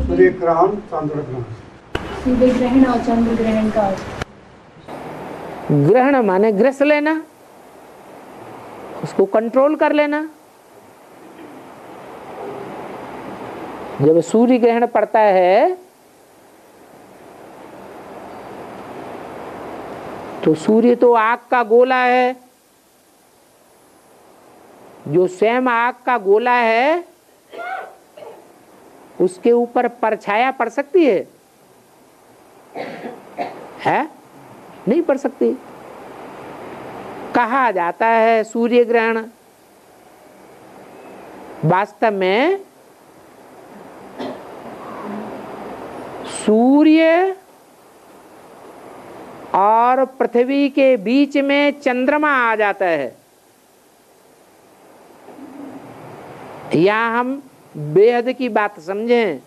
सूर्य ग्रहण चंद्र ग्रहण। सूर्य ग्रहण और चंद्र ग्रहण का ग्रहण माने ग्रस लेना, उसको कंट्रोल कर लेना। जब सूर्य ग्रहण पड़ता है तो सूर्य तो आग का गोला है, जो स्वयं आग का गोला है उसके ऊपर परछाया पड़ सकती है? नहीं पड़ सकती। कहा जाता है सूर्य ग्रहण, वास्तव में सूर्य और पृथ्वी के बीच में चंद्रमा आ जाता है। यहां हम बेहद की बात समझें।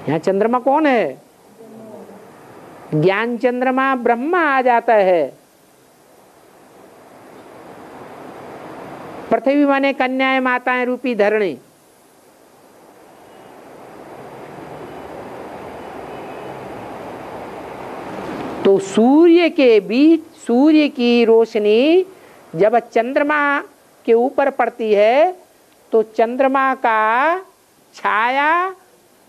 यहां चंद्रमा कौन है? ज्ञान चंद्रमा ब्रह्मा आ जाता है। पृथ्वी माने कन्याएं माताएं रूपी धरणी। तो सूर्य के बीच, सूर्य की रोशनी जब चंद्रमा के ऊपर पड़ती है तो चंद्रमा का छाया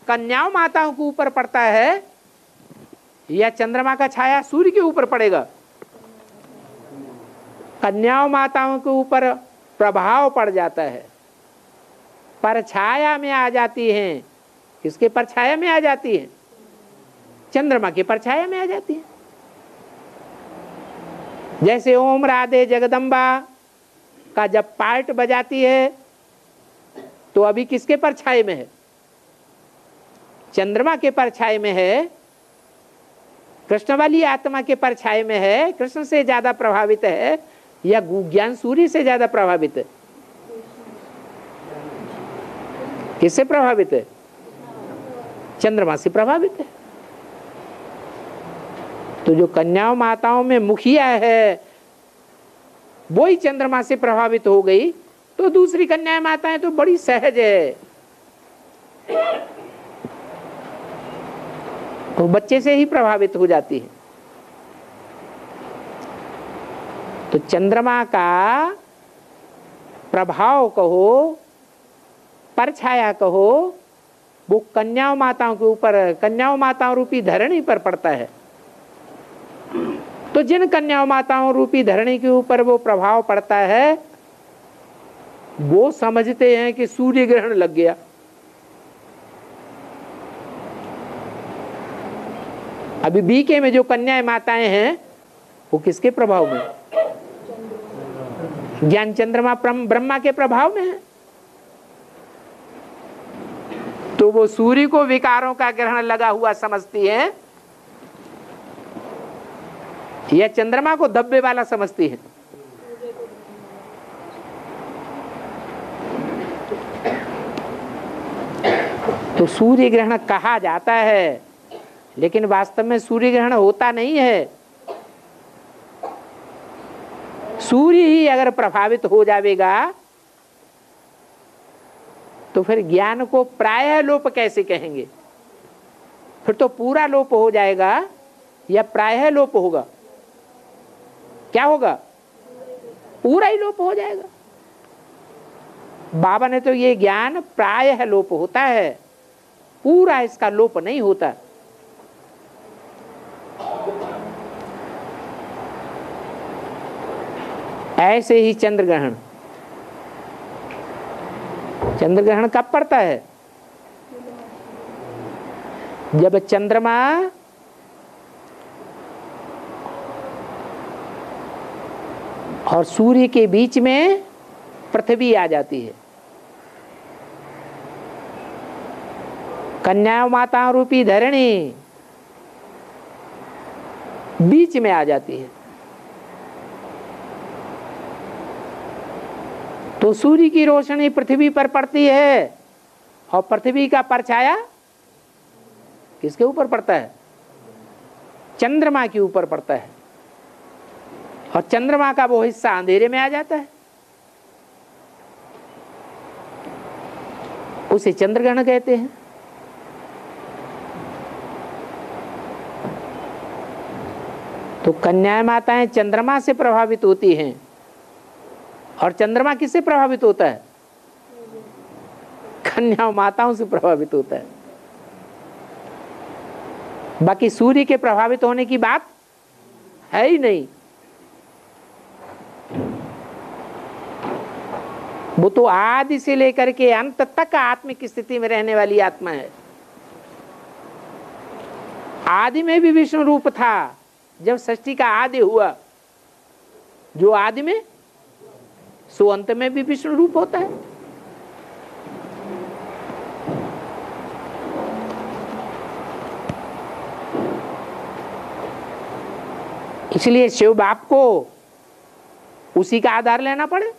कन्याओं माताओं के ऊपर पड़ता है या चंद्रमा का छाया सूर्य के ऊपर पड़ेगा? कन्याओं माताओं के ऊपर प्रभाव पड़ जाता है, परछाया में आ जाती हैं। किसके परछाया में आ जाती है? चंद्रमा के परछाया में आ जाती है। जैसे ओम राधे जगदम्बा का जब पार्ट बजाती है तो अभी किसके परछाई में है? चंद्रमा के परछाई में है। कृष्ण वाली आत्मा के परछाई में है। कृष्ण से ज्यादा प्रभावित है या ज्ञान सूर्य से ज्यादा प्रभावित है? किससे प्रभावित है? चंद्रमा से प्रभावित है। तो जो कन्याओं माताओं में मुखिया है वो ही चंद्रमा से प्रभावित हो गई, तो दूसरी कन्याएं माताएं तो बड़ी सहज है, तो बच्चे से ही प्रभावित हो जाती है। तो चंद्रमा का प्रभाव कहो, परछाया कहो, वो कन्याओं माताओं के ऊपर, कन्याओं माताओं रूपी धरणी पर पड़ता है। तो जिन कन्याओं माताओं रूपी धरणी के ऊपर वो प्रभाव पड़ता है वो समझते हैं कि सूर्य ग्रहण लग गया। अभी बीके में जो कन्याएं माताएं हैं वो किसके प्रभाव में? ज्ञान चंद्रमा ब्रह्मा के प्रभाव में है। तो वो सूर्य को विकारों का ग्रहण लगा हुआ समझती है या चंद्रमा को धब्बे वाला समझती है? तो सूर्य ग्रहण कहा जाता है, लेकिन वास्तव में सूर्य ग्रहण होता नहीं है। सूर्य ही अगर प्रभावित हो जाएगा तो फिर ज्ञान को प्रायः लोप कैसे कहेंगे? फिर तो पूरा लोप हो जाएगा या प्रायः लोप होगा? क्या होगा? पूरा ही लोप हो जाएगा। बाबा ने तो ये ज्ञान प्रायः लोप होता है, पूरा इसका लोप नहीं होता। ऐसे ही चंद्र ग्रहण, चंद्र ग्रहण कब पड़ता है? जब चंद्रमा और सूर्य के बीच में पृथ्वी आ जाती है। कन्या माता रूपी धरणी बीच में आ जाती है। तो सूर्य की रोशनी पृथ्वी पर पड़ती है और पृथ्वी का परछाया किसके ऊपर पड़ता है? चंद्रमा के ऊपर पड़ता है और चंद्रमा का वो हिस्सा अंधेरे में आ जाता है। उसे चंद्रग्रहण कहते हैं। तो कन्या माताएं चंद्रमा से प्रभावित होती हैं। और चंद्रमा किससे प्रभावित होता है? कन्या माताओं से प्रभावित होता है। बाकी सूर्य के प्रभावित होने की बात है ही नहीं। वो तो आदि से लेकर के अंत तक आत्मिक स्थिति में रहने वाली आत्मा है। आदि में भी विष्णु रूप था। जब सृष्टि का आदि हुआ, जो आदि में सो अंत में भी विष्णु रूप होता है। इसलिए शिव बाप को उसी का आधार लेना पड़े।